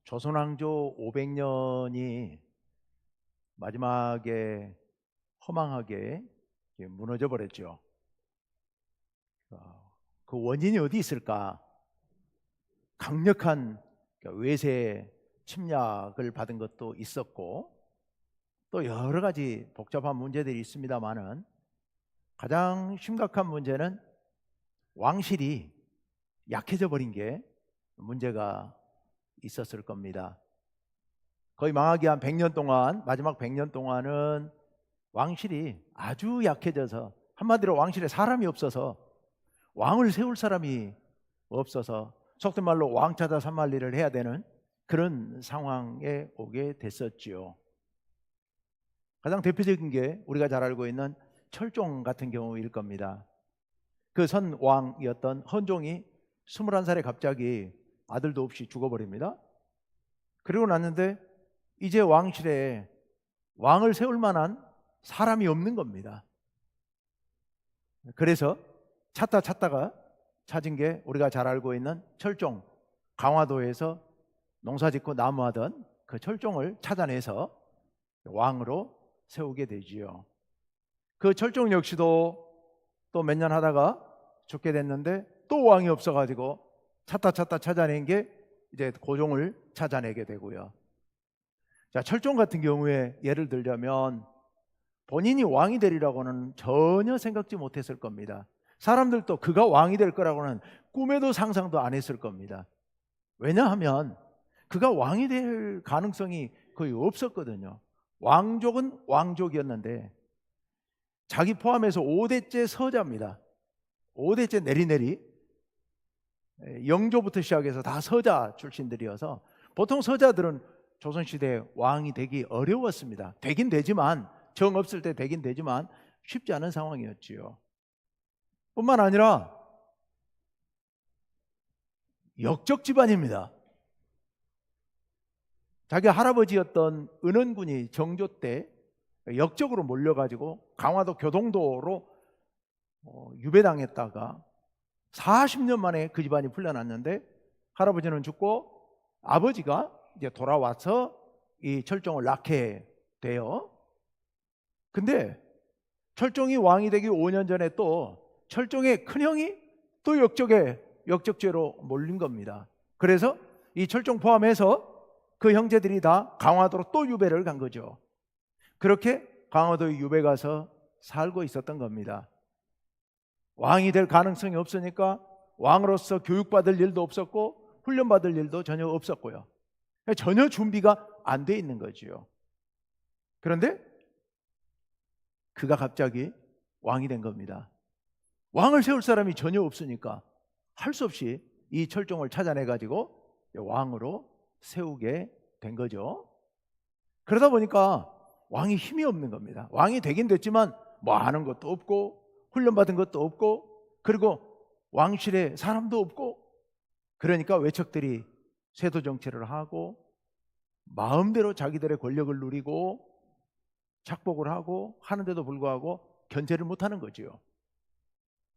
조선왕조 500년이 마지막에 허망하게 무너져 버렸죠. 그 원인이 어디 있을까? 강력한 외세 침략을 받은 것도 있었고 또 여러 가지 복잡한 문제들이 있습니다만은 가장 심각한 문제는 왕실이 약해져 버린 게 문제가 있었을 겁니다. 거의 망하기 한 100년 동안, 마지막 100년 동안은 왕실이 아주 약해져서, 한마디로 왕실에 사람이 없어서, 왕을 세울 사람이 없어서 속된 말로 왕 찾아 산만리를 해야 되는 그런 상황에 오게 됐었지요. 가장 대표적인 게 우리가 잘 알고 있는 철종 같은 경우일 겁니다. 그 선 왕이었던 헌종이 21살에 갑자기 아들도 없이 죽어버립니다. 그리고 났는데 이제 왕실에 왕을 세울 만한 사람이 없는 겁니다. 그래서 찾다가 찾은 게 우리가 잘 알고 있는 철종, 강화도에서 농사짓고 나무하던 그 철종을 찾아내서 왕으로 세우게 되지요. 그 철종 역시도 또 몇 년 하다가 죽게 됐는데 또 왕이 없어가지고 찾다 찾아낸 게 이제 고종을 찾아내게 되고요. 자, 철종 같은 경우에 예를 들자면 본인이 왕이 되리라고는 전혀 생각지 못했을 겁니다. 사람들도 그가 왕이 될 거라고는 꿈에도 상상도 안 했을 겁니다. 왜냐하면 그가 왕이 될 가능성이 거의 없었거든요. 왕족은 왕족이었는데 자기 포함해서 5대째 서자입니다. 5대째 내리내리 영조부터 시작해서 다 서자 출신들이어서 보통 서자들은 조선시대에 왕이 되기 어려웠습니다. 되긴 되지만, 정 없을 때 되긴 되지만 쉽지 않은 상황이었지요. 뿐만 아니라 역적 집안입니다. 자기 할아버지였던 은원군이 정조 때 역적으로 몰려가지고 강화도 교동도로 유배당했다가 40년 만에 그 집안이 풀려났는데 할아버지는 죽고 아버지가 이제 돌아와서 이 철종을 낳게 돼요. 근데 철종이 왕이 되기 5년 전에 또 철종의 큰형이 또 역적죄로 몰린 겁니다. 그래서 이 철종 포함해서 그 형제들이 다 강화도로 또 유배를 간 거죠. 그렇게 강화도에 유배 가서 살고 있었던 겁니다. 왕이 될 가능성이 없으니까 왕으로서 교육받을 일도 없었고 훈련받을 일도 전혀 없었고요. 전혀 준비가 안 돼 있는 거지요. 그런데 그가 갑자기 왕이 된 겁니다. 왕을 세울 사람이 전혀 없으니까 할 수 없이 이 철종을 찾아내 가지고 왕으로 세우게 된 거죠. 그러다 보니까 왕이 힘이 없는 겁니다. 왕이 되긴 됐지만 뭐 아는 것도 없고 훈련받은 것도 없고 그리고 왕실에 사람도 없고, 그러니까 외척들이 세도 정치를 하고 마음대로 자기들의 권력을 누리고 착복을 하고 하는데도 불구하고 견제를 못하는 거지요.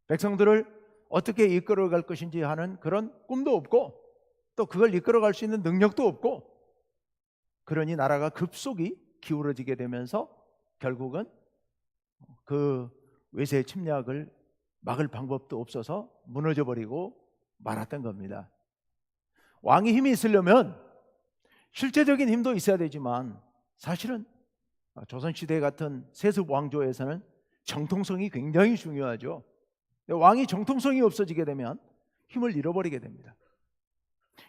백성들을 어떻게 이끌어갈 것인지 하는 그런 꿈도 없고 또 그걸 이끌어갈 수 있는 능력도 없고, 그러니 나라가 급속히 기울어지게 되면서 결국은 그 외세 침략을 막을 방법도 없어서 무너져 버리고 말았던 겁니다. 왕이 힘이 있으려면 실제적인 힘도 있어야 되지만 사실은 조선시대 같은 세습 왕조에서는 정통성이 굉장히 중요하죠. 왕이 정통성이 없어지게 되면 힘을 잃어버리게 됩니다.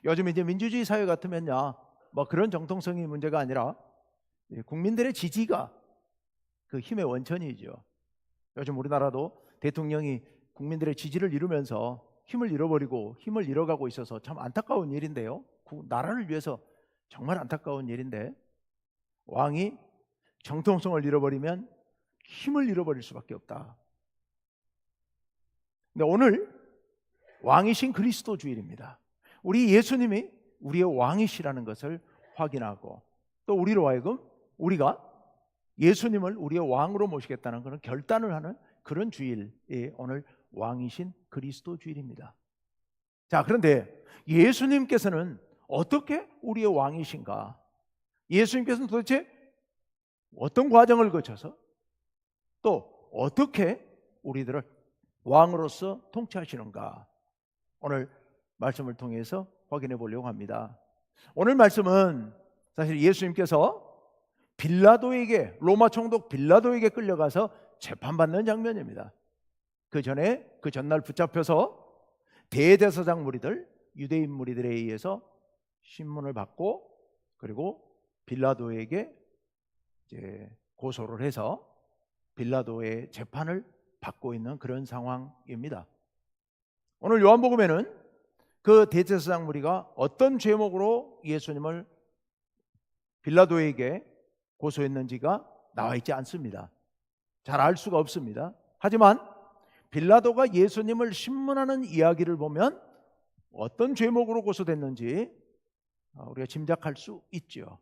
요즘 이제 민주주의 사회 같으면요, 뭐 그런 정통성이 문제가 아니라 국민들의 지지가 그 힘의 원천이죠. 요즘 우리나라도 대통령이 국민들의 지지를 잃으면서 힘을 잃어버리고 힘을 잃어가고 있어서 참 안타까운 일인데요. 나라를 위해서 정말 안타까운 일인데, 왕이 정통성을 잃어버리면 힘을 잃어버릴 수밖에 없다. 근데 오늘 왕이신 그리스도 주일입니다. 우리 예수님이 우리의 왕이시라는 것을 확인하고 또 우리로 하여금 우리가 예수님을 우리의 왕으로 모시겠다는 그런 결단을 하는 그런 주일이 오늘 왕이신 그리스도 주일입니다. 자, 그런데 예수님께서는 어떻게 우리의 왕이신가? 예수님께서는 도대체 어떤 과정을 거쳐서 또 어떻게 우리들을 왕으로서 통치하시는가? 오늘 말씀을 통해서 확인해 보려고 합니다. 오늘 말씀은 사실 예수님께서 빌라도에게, 로마 총독 빌라도에게 끌려가서 재판받는 장면입니다. 그 전에, 그 전날 붙잡혀서 대제사장 무리들, 유대인 무리들에 의해서 신문을 받고, 그리고 빌라도에게 이제 고소를 해서 빌라도의 재판을 받고 있는 그런 상황입니다. 오늘 요한복음에는 그 대제사장 무리가 어떤 죄목으로 예수님을 빌라도에게 고소했는지가 나와 있지 않습니다. 잘 알 수가 없습니다. 하지만 빌라도가 예수님을 신문하는 이야기를 보면 어떤 죄목으로 고소됐는지 우리가 짐작할 수 있죠.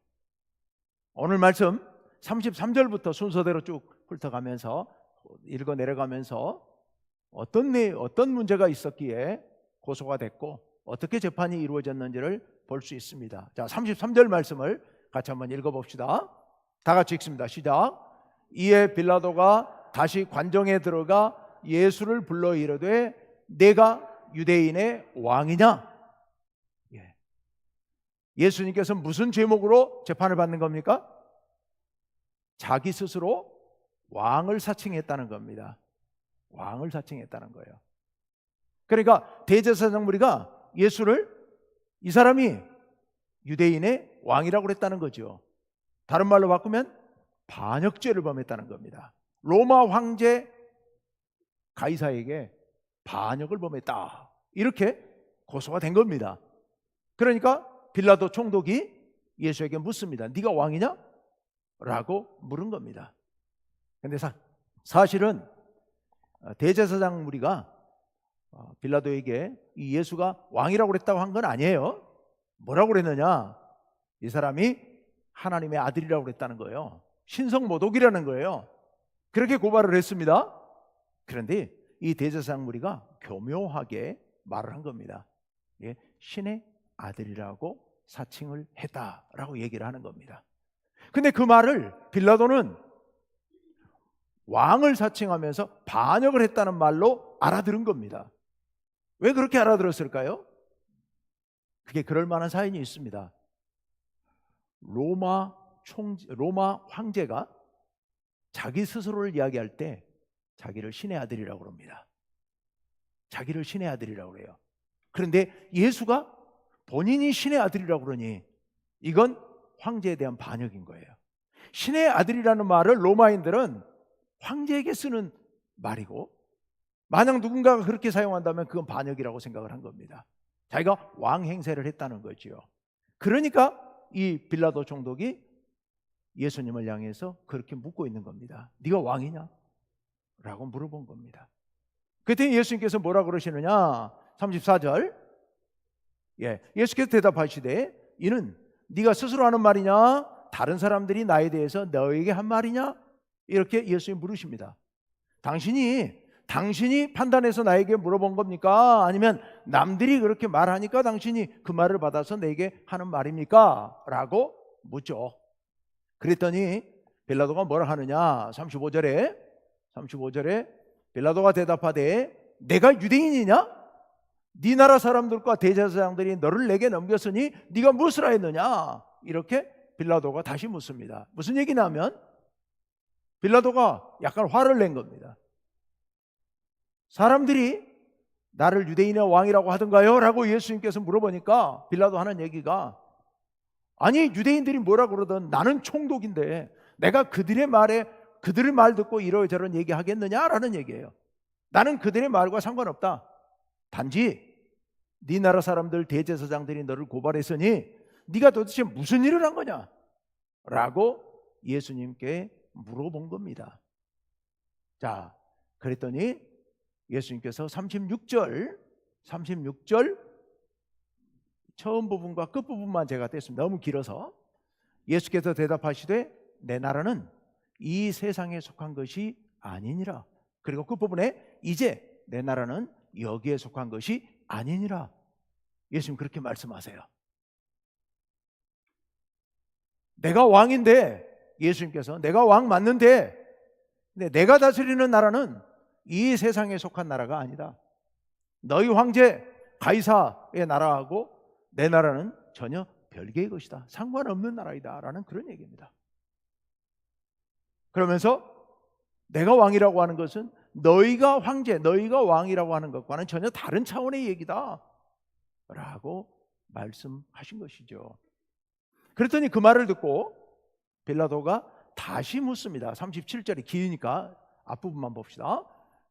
오늘 말씀 33절부터 순서대로 쭉 훑어가면서 읽어 내려가면서 어떤 문제가 있었기에 고소가 됐고 어떻게 재판이 이루어졌는지를 볼 수 있습니다. 자, 33절 말씀을 같이 한번 읽어봅시다. 다 같이 읽습니다. 시작. 이에 빌라도가 다시 관정에 들어가 예수를 불러 이르되 내가 유대인의 왕이냐? 예수님께서 무슨 죄목으로 재판을 받는 겁니까? 자기 스스로 왕을 사칭했다는 겁니다. 왕을 사칭했다는 거예요. 그러니까 대제사장 무리가 예수를 이 사람이 유대인의 왕이라고 그랬다는 거죠. 다른 말로 바꾸면 반역죄를 범했다는 겁니다. 로마 황제 가이사에게 반역을 범했다, 이렇게 고소가 된 겁니다. 그러니까 빌라도 총독이 예수에게 묻습니다. 네가 왕이냐? 라고 물은 겁니다. 그런데 사실은 대제사장 무리가 빌라도에게 이 예수가 왕이라고 그랬다고 한 건 아니에요. 뭐라고 그랬느냐? 이 사람이 하나님의 아들이라고 그랬다는 거예요. 신성모독이라는 거예요. 그렇게 고발을 했습니다. 그런데 이 대제사장 무리가 교묘하게 말을 한 겁니다. 신의 아들이라고 사칭을 했다라고 얘기를 하는 겁니다. 근데 그 말을 빌라도는 왕을 사칭하면서 반역을 했다는 말로 알아들은 겁니다. 왜 그렇게 알아들었을까요? 그게 그럴 만한 사연이 있습니다. 로마 황제가 자기 스스로를 이야기할 때 자기를 신의 아들이라고 합니다. 자기를 신의 아들이라고 해요. 그런데 예수가 본인이 신의 아들이라고 그러니 이건 황제에 대한 반역인 거예요. 신의 아들이라는 말을 로마인들은 황제에게 쓰는 말이고, 만약 누군가가 그렇게 사용한다면 그건 반역이라고 생각을 한 겁니다. 자기가 왕 행세를 했다는 거지요. 그러니까 이 빌라도 총독이 예수님을 향해서 그렇게 묻고 있는 겁니다. 네가 왕이냐? 라고 물어본 겁니다. 그때 예수님께서 뭐라 그러시느냐? 34절. 예수께서 대답하시되 이는 네가 스스로 하는 말이냐? 다른 사람들이 나에 대해서 너에게 한 말이냐? 이렇게 예수님 물으십니다. 당신이 판단해서 나에게 물어본 겁니까? 아니면 남들이 그렇게 말하니까 당신이 그 말을 받아서 내게 하는 말입니까? 라고 묻죠. 그랬더니 빌라도가 뭐라 하느냐? 35절에 빌라도가 대답하되 내가 유대인이냐? 네 나라 사람들과 대제사장들이 너를 내게 넘겼으니 네가 무엇을 하였느냐? 이렇게 빌라도가 다시 묻습니다. 무슨 얘기냐면 빌라도가 약간 화를 낸 겁니다. 사람들이 나를 유대인의 왕이라고 하던가요? 라고 예수님께서 물어보니까 빌라도 하는 얘기가, 아니 유대인들이 뭐라 그러든 나는 총독인데 내가 그들의 말 듣고 이러저런 얘기하겠느냐라는 얘기예요. 나는 그들의 말과 상관없다. 단지 네 나라 사람들 대제사장들이 너를 고발했으니 네가 도대체 무슨 일을 한 거냐? 라고 예수님께 물어본 겁니다. 자, 그랬더니 예수님께서 36절 처음 부분과 끝 부분만 제가 뗐습니다. 너무 길어서. 예수께서 대답하시되 내 나라는 이 세상에 속한 것이 아니니라. 그리고 끝 부분에 이제 내 나라는 여기에 속한 것이 아니니라. 예수님 그렇게 말씀하세요. 내가 왕인데, 예수님께서 내가 왕 맞는데, 근데 내가 다스리는 나라는 이 세상에 속한 나라가 아니다. 너희 황제 가이사의 나라하고 내 나라는 전혀 별개의 것이다. 상관없는 나라이다 라는 그런 얘기입니다. 그러면서 내가 왕이라고 하는 것은 너희가 황제, 너희가 왕이라고 하는 것과는 전혀 다른 차원의 얘기다 라고 말씀하신 것이죠. 그랬더니 그 말을 듣고 빌라도가 다시 묻습니다. 37절이 기니까 앞부분만 봅시다.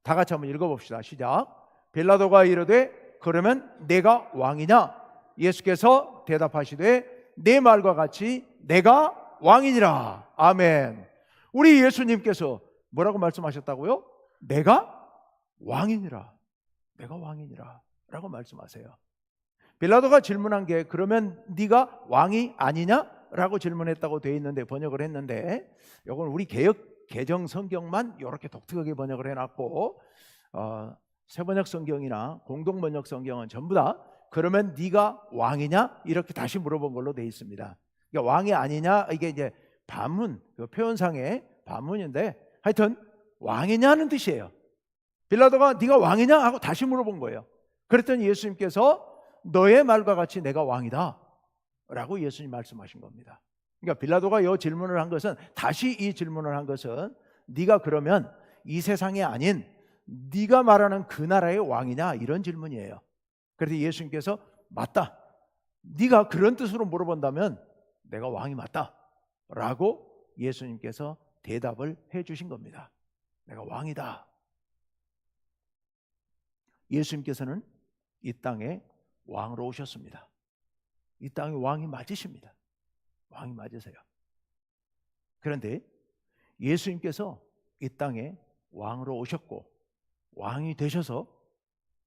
다 같이 한번 읽어봅시다. 시작. 빌라도가 이르되 그러면 내가 왕이냐? 예수께서 대답하시되 내 말과 같이 내가 왕이니라. 아멘. 우리 예수님께서 뭐라고 말씀하셨다고요? 내가 왕이니라. 내가 왕이니라 라고 말씀하세요. 빌라도가 질문한 게 그러면 네가 왕이 아니냐? 라고 질문했다고 되어 있는데, 번역을 했는데, 이건 우리 개정 성경만 이렇게 독특하게 번역을 해놨고, 새번역 성경이나 공동번역 성경은 전부 다 그러면 네가 왕이냐? 이렇게 다시 물어본 걸로 되어 있습니다. 그러니까 왕이 아니냐? 이게 이제 반문, 표현상의 반문인데, 하여튼 왕이냐는 뜻이에요. 빌라도가 네가 왕이냐? 하고 다시 물어본 거예요. 그랬더니 예수님께서 너의 말과 같이 내가 왕이다 라고 예수님 말씀하신 겁니다. 그러니까 빌라도가 이 질문을 한 것은, 다시 이 질문을 한 것은 네가 그러면 이 세상이 아닌 네가 말하는 그 나라의 왕이냐? 이런 질문이에요. 그래서 예수님께서 맞다, 네가 그런 뜻으로 물어본다면 내가 왕이 맞다 라고 예수님께서 대답을 해 주신 겁니다. 내가 왕이다. 예수님께서는 이 땅에 왕으로 오셨습니다. 이 땅에 왕이 맞으십니다. 왕이 맞으세요. 그런데 예수님께서 이 땅에 왕으로 오셨고 왕이 되셔서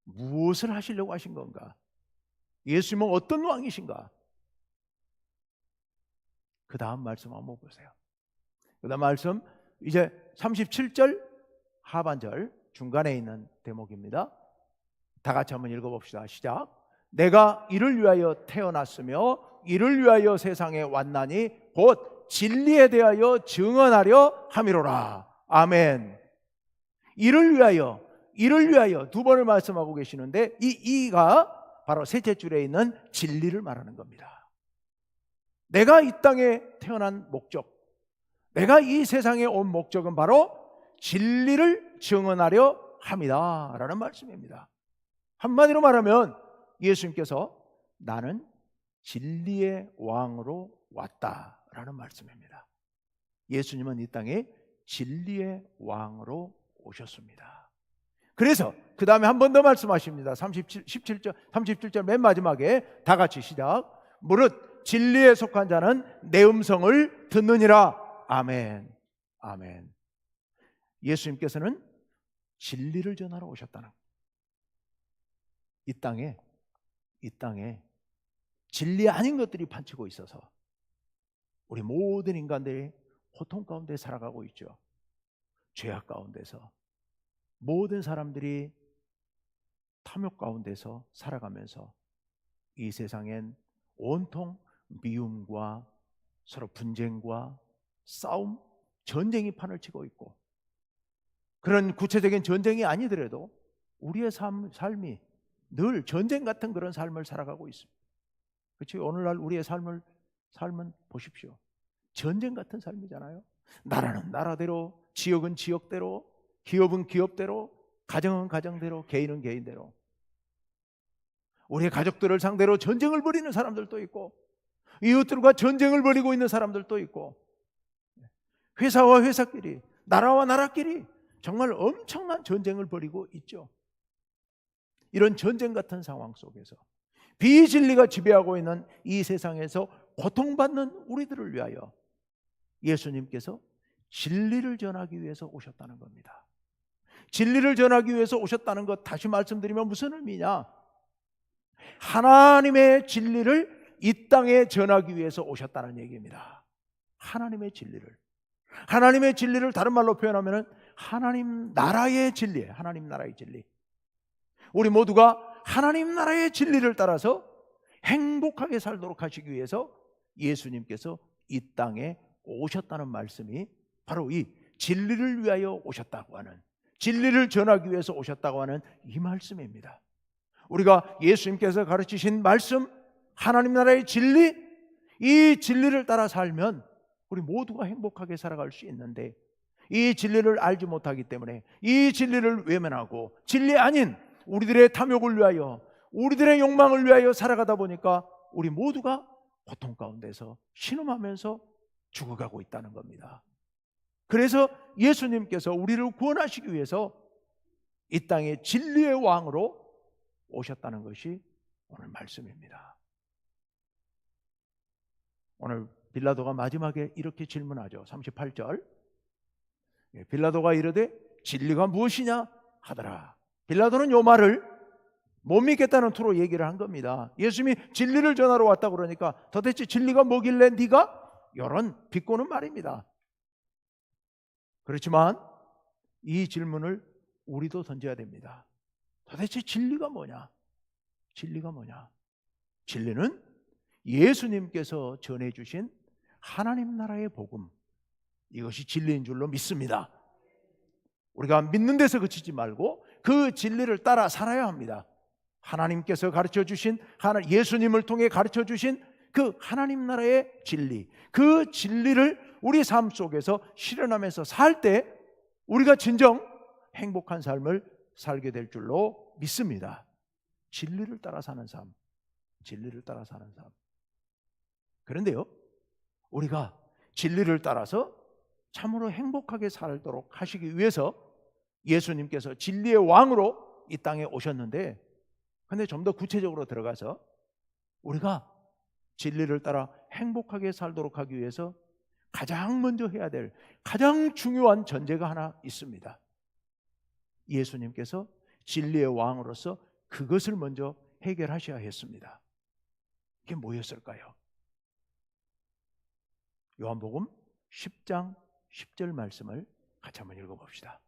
무엇을 하시려고 하신 건가? 예수님은 어떤 왕이신가? 그 다음 말씀 한번 보세요. 그 다음 말씀 이제 37절 하반절 중간에 있는 대목입니다. 다 같이 한번 읽어봅시다. 시작. 내가 이를 위하여 태어났으며 이를 위하여 세상에 왔나니 곧 진리에 대하여 증언하려 함이로라. 아멘. 이를 위하여 두 번을 말씀하고 계시는데, 이가 바로 셋째 줄에 있는 진리를 말하는 겁니다. 내가 이 땅에 태어난 목적, 내가 이 세상에 온 목적은 바로 진리를 증언하려 함이다 라는 말씀입니다. 한마디로 말하면 예수님께서 나는 진리의 왕으로 왔다라는 말씀입니다. 예수님은 이 땅에 진리의 왕으로 오셨습니다. 그래서 그 다음에 한 번 더 말씀하십니다. 37절 맨 마지막에 다 같이 시작. 무릇 진리에 속한 자는 내 음성을 듣느니라. 아멘. 아멘. 예수님께서는 진리를 전하러 오셨다는, 이 땅에 진리 아닌 것들이 판치고 있어서 우리 모든 인간들이 고통 가운데 살아가고 있죠. 죄악 가운데서 모든 사람들이 탐욕 가운데서 살아가면서 이 세상엔 온통 미움과 서로 분쟁과 싸움, 전쟁이 판을 치고 있고, 그런 구체적인 전쟁이 아니더라도 우리의 삶이 늘 전쟁 같은 그런 삶을 살아가고 있습니다. 그렇죠? 오늘날 우리의 삶은 보십시오. 전쟁 같은 삶이잖아요. 나라는 나라대로, 지역은 지역대로, 기업은 기업대로, 가정은 가정대로, 개인은 개인대로. 우리의 가족들을 상대로 전쟁을 벌이는 사람들도 있고, 이웃들과 전쟁을 벌이고 있는 사람들도 있고, 회사와 회사끼리, 나라와 나라끼리 정말 엄청난 전쟁을 벌이고 있죠. 이런 전쟁 같은 상황 속에서 비진리가 지배하고 있는 이 세상에서 고통받는 우리들을 위하여 예수님께서 진리를 전하기 위해서 오셨다는 겁니다. 진리를 전하기 위해서 오셨다는 것 다시 말씀드리면 무슨 의미냐? 하나님의 진리를 이 땅에 전하기 위해서 오셨다는 얘기입니다. 하나님의 진리를 다른 말로 표현하면 하나님 나라의 진리, 하나님 나라의 진리. 우리 모두가 하나님 나라의 진리를 따라서 행복하게 살도록 하시기 위해서 예수님께서 이 땅에 오셨다는 말씀이 바로 이 진리를 위하여 오셨다고 하는, 진리를 전하기 위해서 오셨다고 하는 이 말씀입니다. 우리가 예수님께서 가르치신 말씀, 하나님 나라의 진리, 이 진리를 따라 살면 우리 모두가 행복하게 살아갈 수 있는데, 이 진리를 알지 못하기 때문에 이 진리를 외면하고 진리 아닌 우리들의 탐욕을 위하여, 우리들의 욕망을 위하여 살아가다 보니까 우리 모두가 고통 가운데서 신음하면서 죽어가고 있다는 겁니다. 그래서 예수님께서 우리를 구원하시기 위해서 이 땅에 진리의 왕으로 오셨다는 것이 오늘 말씀입니다. 오늘 빌라도가 마지막에 이렇게 질문하죠. 38절. 빌라도가 이르되 진리가 무엇이냐 하더라. 빌라도는 이 말을 못 믿겠다는 투로 얘기를 한 겁니다. 예수님이 진리를 전하러 왔다고 그러니까 도대체 진리가 뭐길래 네가? 이런 비꼬는 말입니다. 그렇지만 이 질문을 우리도 던져야 됩니다. 도대체 진리가 뭐냐? 진리가 뭐냐? 진리는 예수님께서 전해주신 하나님 나라의 복음, 이것이 진리인 줄로 믿습니다. 우리가 믿는 데서 그치지 말고 그 진리를 따라 살아야 합니다. 하나님께서 가르쳐 주신, 예수님을 통해 가르쳐 주신 그 하나님 나라의 진리, 그 진리를 우리 삶 속에서 실현하면서 살 때 우리가 진정 행복한 삶을 살게 될 줄로 믿습니다. 진리를 따라 사는 삶, 진리를 따라 사는 삶. 그런데요, 우리가 진리를 따라서 참으로 행복하게 살도록 하시기 위해서 예수님께서 진리의 왕으로 이 땅에 오셨는데, 근데 좀 더 구체적으로 들어가서 우리가 진리를 따라 행복하게 살도록 하기 위해서 가장 먼저 해야 될 가장 중요한 전제가 하나 있습니다. 예수님께서 진리의 왕으로서 그것을 먼저 해결하셔야 했습니다. 이게 뭐였을까요? 요한복음 10장 10절 말씀을 같이 한번 읽어봅시다.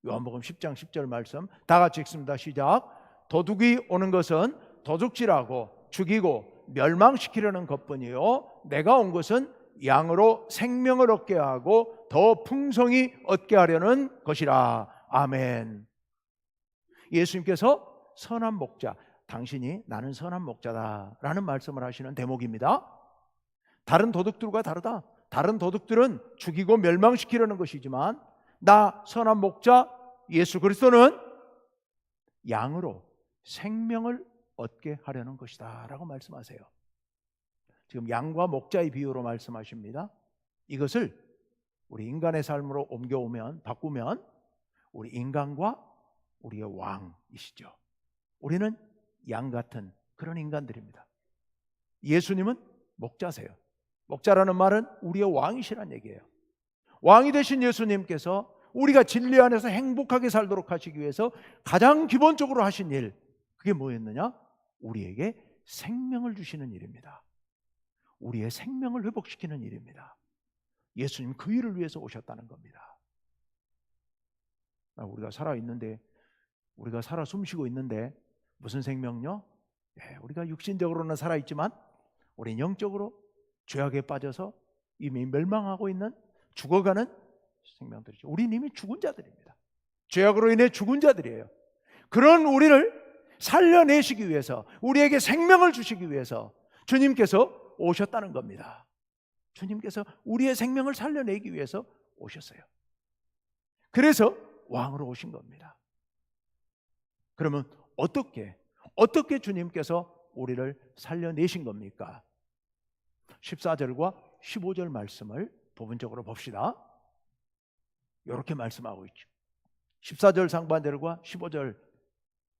요한복음 10장 10절 말씀 다 같이 읽습니다. 시작. 도둑이 오는 것은 도둑질하고 죽이고 멸망시키려는 것뿐이요 내가 온 것은 양으로 생명을 얻게 하고 더 풍성히 얻게 하려는 것이라. 아멘. 예수님께서 선한 목자, 당신이 나는 선한 목자다 라는 말씀을 하시는 대목입니다. 다른 도둑들과 다르다. 다른 도둑들은 죽이고 멸망시키려는 것이지만 나 선한 목자 예수 그리스도는 양으로 생명을 얻게 하려는 것이다 라고 말씀하세요. 지금 양과 목자의 비유로 말씀하십니다. 이것을 우리 인간의 삶으로 옮겨오면, 바꾸면 우리 인간과 우리의 왕이시죠. 우리는 양 같은 그런 인간들입니다. 예수님은 목자세요. 목자라는 말은 우리의 왕이시란 얘기예요. 왕이 되신 예수님께서 우리가 진리 안에서 행복하게 살도록 하시기 위해서 가장 기본적으로 하신 일, 그게 뭐였느냐? 우리에게 생명을 주시는 일입니다. 우리의 생명을 회복시키는 일입니다. 예수님 그 일을 위해서 오셨다는 겁니다. 우리가 살아있는데, 우리가 살아 숨쉬고 있는데 무슨 생명요? 우리가 육신적으로는 살아있지만 우린 영적으로 죄악에 빠져서 이미 멸망하고 있는, 죽어가는 생명들이죠. 우린 이미 죽은 자들입니다. 죄악으로 인해 죽은 자들이에요. 그런 우리를 살려내시기 위해서, 우리에게 생명을 주시기 위해서 주님께서 오셨다는 겁니다. 주님께서 우리의 생명을 살려내기 위해서 오셨어요. 그래서 왕으로 오신 겁니다. 그러면 어떻게 주님께서 우리를 살려내신 겁니까? 14절과 15절 말씀을 부분적으로 봅시다. 이렇게 말씀하고 있죠. 14절 상반절과 15절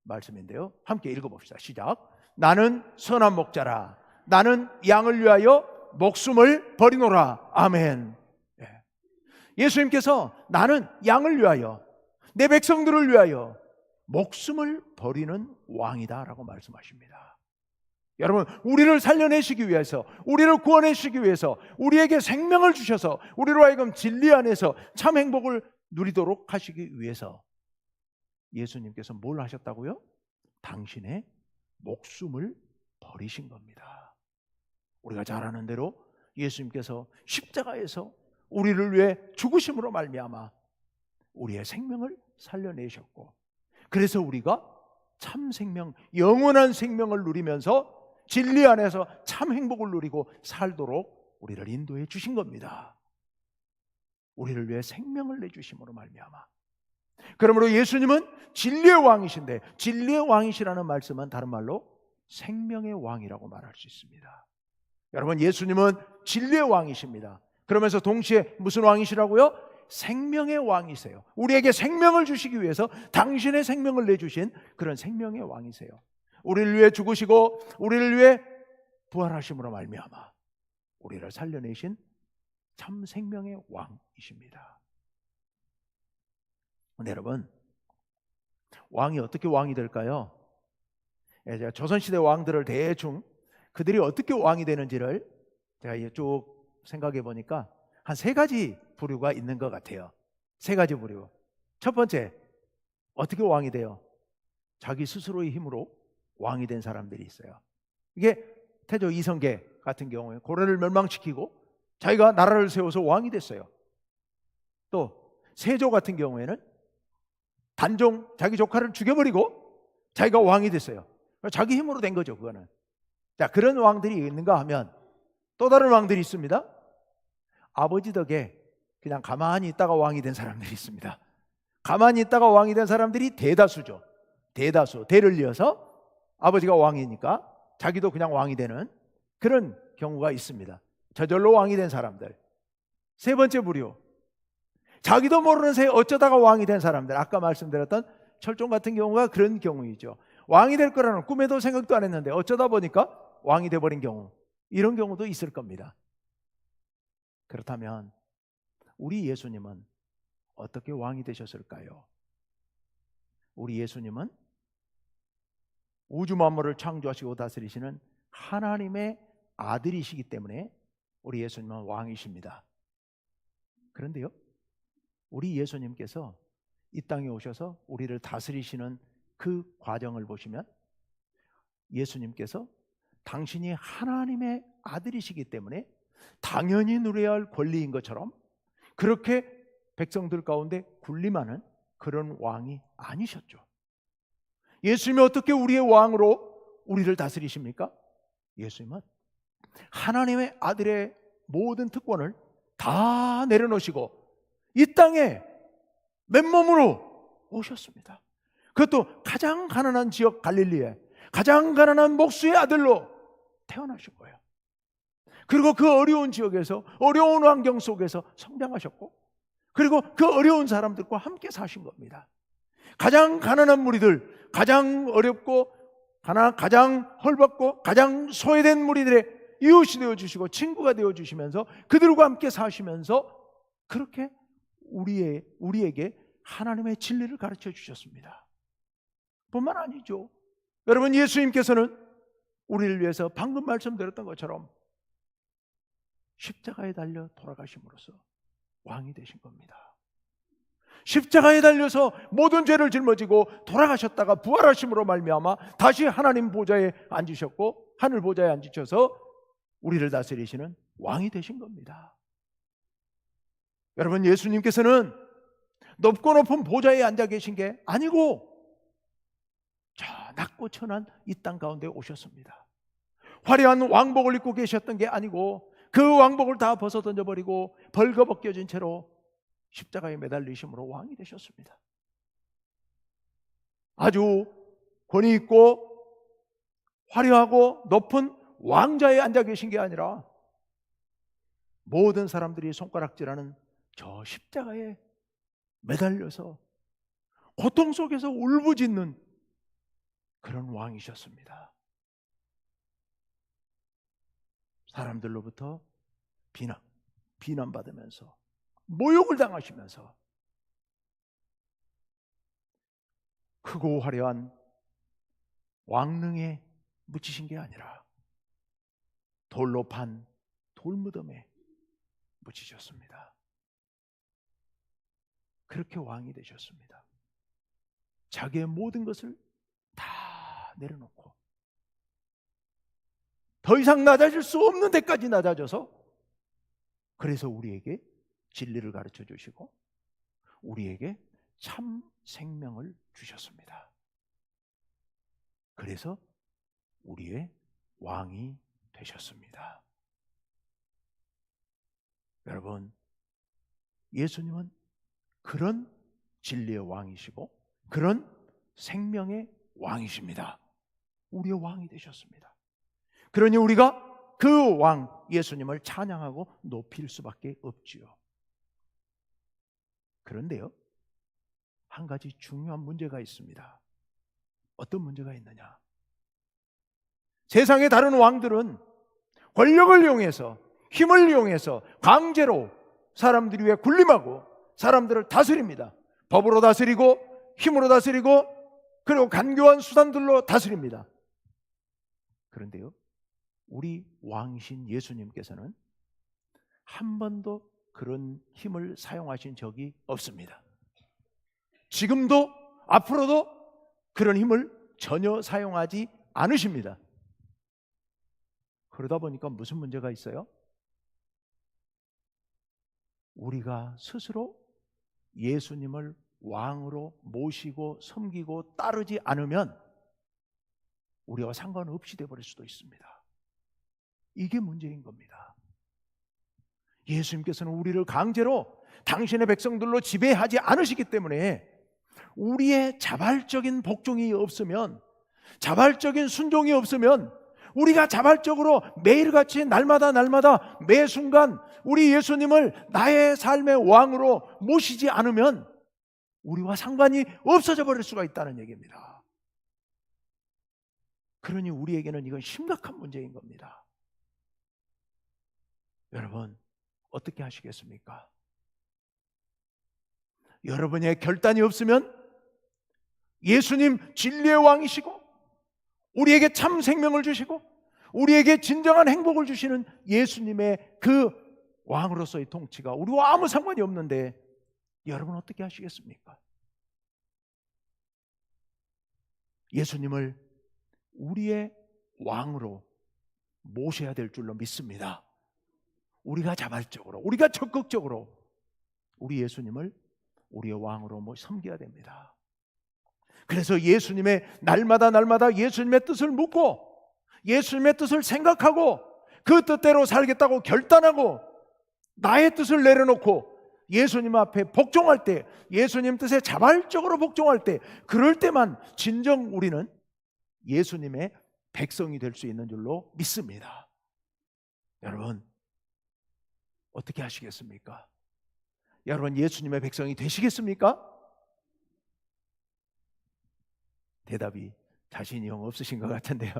말씀인데요, 함께 읽어봅시다. 시작. 나는 선한 목자라. 나는 양을 위하여 목숨을 버리노라. 아멘. 예수님께서 나는 양을 위하여, 내 백성들을 위하여 목숨을 버리는 왕이다 라고 말씀하십니다. 여러분, 우리를 살려내시기 위해서, 우리를 구원하시기 위해서, 우리에게 생명을 주셔서 우리로 하여금 진리 안에서 참 행복을 누리도록 하시기 위해서 예수님께서 뭘 하셨다고요? 당신의 목숨을 버리신 겁니다. 우리가 잘 아는 대로 예수님께서 십자가에서 우리를 위해 죽으심으로 말미암아 우리의 생명을 살려내셨고, 그래서 우리가 참 생명, 영원한 생명을 누리면서 진리 안에서 참 행복을 누리고 살도록 우리를 인도해 주신 겁니다. 우리를 위해 생명을 내주심으로 말미암아. 그러므로 예수님은 진리의 왕이신데, 진리의 왕이시라는 말씀은 다른 말로 생명의 왕이라고 말할 수 있습니다. 여러분, 예수님은 진리의 왕이십니다. 그러면서 동시에 무슨 왕이시라고요? 생명의 왕이세요. 우리에게 생명을 주시기 위해서 당신의 생명을 내주신 그런 생명의 왕이세요. 우리를 위해 죽으시고 우리를 위해 부활하심으로 말미암아 우리를 살려내신 참 생명의 왕이십니다. 근데 여러분, 왕이 어떻게 왕이 될까요? 제가 조선시대 왕들을 대충 그들이 어떻게 왕이 되는지를 제가 쭉 생각해 보니까 한 세 가지 부류가 있는 것 같아요. 세 가지 부류. 첫 번째, 어떻게 왕이 돼요? 자기 스스로의 힘으로 왕이 된 사람들이 있어요. 이게 태조 이성계 같은 경우에 고려를 멸망시키고 자기가 나라를 세워서 왕이 됐어요. 또 세조 같은 경우에는 단종, 자기 조카를 죽여버리고 자기가 왕이 됐어요. 자기 힘으로 된 거죠, 그거는. 자, 그런 왕들이 있는가 하면 또 다른 왕들이 있습니다. 아버지 덕에 그냥 가만히 있다가 왕이 된 사람들이 있습니다. 가만히 있다가 왕이 된 사람들이 대다수죠. 대다수, 대를 이어서 아버지가 왕이니까 자기도 그냥 왕이 되는 그런 경우가 있습니다. 저절로 왕이 된 사람들. 세 번째 부류, 자기도 모르는 새에 어쩌다가 왕이 된 사람들. 아까 말씀드렸던 철종 같은 경우가 그런 경우이죠. 왕이 될 거라는 꿈에도 생각도 안 했는데 어쩌다 보니까 왕이 돼버린 경우, 이런 경우도 있을 겁니다. 그렇다면 우리 예수님은 어떻게 왕이 되셨을까요? 우리 예수님은 우주 만물을 창조하시고 다스리시는 하나님의 아들이시기 때문에 우리 예수님은 왕이십니다. 그런데요, 우리 예수님께서 이 땅에 오셔서 우리를 다스리시는 그 과정을 보시면 예수님께서 당신이 하나님의 아들이시기 때문에 당연히 누려야 할 권리인 것처럼 그렇게 백성들 가운데 군림하는 그런 왕이 아니셨죠. 예수님이 어떻게 우리의 왕으로 우리를 다스리십니까? 예수님은 하나님의 아들의 모든 특권을 다 내려놓으시고 이 땅에 맨몸으로 오셨습니다. 그것도 가장 가난한 지역 갈릴리에 가장 가난한 목수의 아들로 태어나신 거예요. 그리고 그 어려운 지역에서 어려운 환경 속에서 성장하셨고, 그리고 그 어려운 사람들과 함께 사신 겁니다. 가장 가난한 무리들, 가장 어렵고 가장 헐벗고 가장 소외된 무리들의 이웃이 되어주시고 친구가 되어주시면서 그들과 함께 사시면서 그렇게 우리에게 하나님의 진리를 가르쳐 주셨습니다. 뿐만 아니죠. 여러분, 예수님께서는 우리를 위해서 방금 말씀드렸던 것처럼 십자가에 달려 돌아가심으로써 왕이 되신 겁니다. 십자가에 달려서 모든 죄를 짊어지고 돌아가셨다가 부활하심으로 말미암아 다시 하나님 보좌에 앉으셨고 하늘 보좌에 앉으셔서 우리를 다스리시는 왕이 되신 겁니다. 여러분, 예수님께서는 높고 높은 보좌에 앉아 계신 게 아니고 저 낮고 천한 이 땅 가운데 오셨습니다. 화려한 왕복을 입고 계셨던 게 아니고 그 왕복을 다 벗어 던져버리고 벌거벗겨진 채로 십자가에 매달리심으로 왕이 되셨습니다. 아주 권위 있고 화려하고 높은 왕자에 앉아 계신 게 아니라 모든 사람들이 손가락질하는 저 십자가에 매달려서 고통 속에서 울부짖는 그런 왕이셨습니다. 사람들로부터 비난받으면서 모욕을 당하시면서 크고 화려한 왕릉에 묻히신 게 아니라 돌로 판 돌무덤에 묻히셨습니다. 그렇게 왕이 되셨습니다. 자기의 모든 것을 다 내려놓고 더 이상 낮아질 수 없는 데까지 낮아져서 그래서 우리에게 진리를 가르쳐 주시고 우리에게 참 생명을 주셨습니다. 그래서 우리의 왕이 되셨습니다. 여러분, 예수님은 그런 진리의 왕이시고 그런 생명의 왕이십니다. 우리의 왕이 되셨습니다. 그러니 우리가 그 왕 예수님을 찬양하고 높일 수밖에 없지요. 그런데요, 한 가지 중요한 문제가 있습니다. 어떤 문제가 있느냐? 세상의 다른 왕들은 권력을 이용해서, 힘을 이용해서 강제로 사람들이 위해 군림하고 사람들을 다스립니다. 법으로 다스리고 힘으로 다스리고 그리고 간교한 수단들로 다스립니다. 그런데요, 우리 왕이신 예수님께서는 한 번도 그런 힘을 사용하신 적이 없습니다. 지금도 앞으로도 그런 힘을 전혀 사용하지 않으십니다. 그러다 보니까 무슨 문제가 있어요? 우리가 스스로 예수님을 왕으로 모시고 섬기고 따르지 않으면 우리와 상관없이 되어버릴 수도 있습니다. 이게 문제인 겁니다. 예수님께서는 우리를 강제로 당신의 백성들로 지배하지 않으시기 때문에 우리의 자발적인 복종이 없으면, 자발적인 순종이 없으면, 우리가 자발적으로 매일같이 날마다 매 순간 우리 예수님을 나의 삶의 왕으로 모시지 않으면 우리와 상관이 없어져 버릴 수가 있다는 얘기입니다. 그러니 우리에게는 이건 심각한 문제인 겁니다. 여러분, 어떻게 하시겠습니까? 여러분의 결단이 없으면 예수님 진리의 왕이시고 우리에게 참 생명을 주시고 우리에게 진정한 행복을 주시는 예수님의 그 왕으로서의 통치가 우리와 아무 상관이 없는데 여러분 어떻게 하시겠습니까? 예수님을 우리의 왕으로 모셔야 될 줄로 믿습니다. 우리가 자발적으로, 우리가 적극적으로 우리 예수님을 우리의 왕으로 섬겨야 됩니다. 그래서 예수님의 날마다 예수님의 뜻을 묻고 예수님의 뜻을 생각하고 그 뜻대로 살겠다고 결단하고 나의 뜻을 내려놓고 예수님 앞에 복종할 때, 예수님 뜻에 자발적으로 복종할 때, 그럴 때만 진정 우리는 예수님의 백성이 될 수 있는 줄로 믿습니다. 여러분 어떻게 하시겠습니까? 여러분 예수님의 백성이 되시겠습니까? 대답이 자신이 영 없으신 것 같은데요.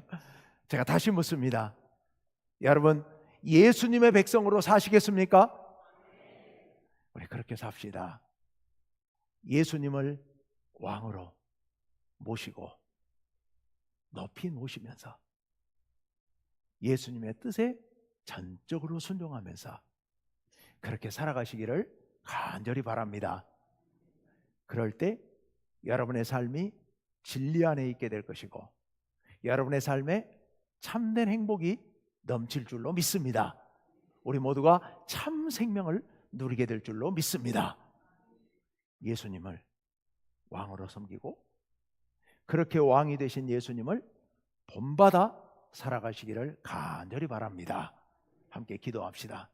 제가 다시 묻습니다. 여러분 예수님의 백성으로 사시겠습니까? 우리 그렇게 삽시다. 예수님을 왕으로 모시고 높이 모시면서 예수님의 뜻에 전적으로 순종하면서 그렇게 살아가시기를 간절히 바랍니다. 그럴 때 여러분의 삶이 진리 안에 있게 될 것이고 여러분의 삶에 참된 행복이 넘칠 줄로 믿습니다. 우리 모두가 참 생명을 누리게 될 줄로 믿습니다. 예수님을 왕으로 섬기고 그렇게 왕이 되신 예수님을 본받아 살아가시기를 간절히 바랍니다. 함께 기도합시다.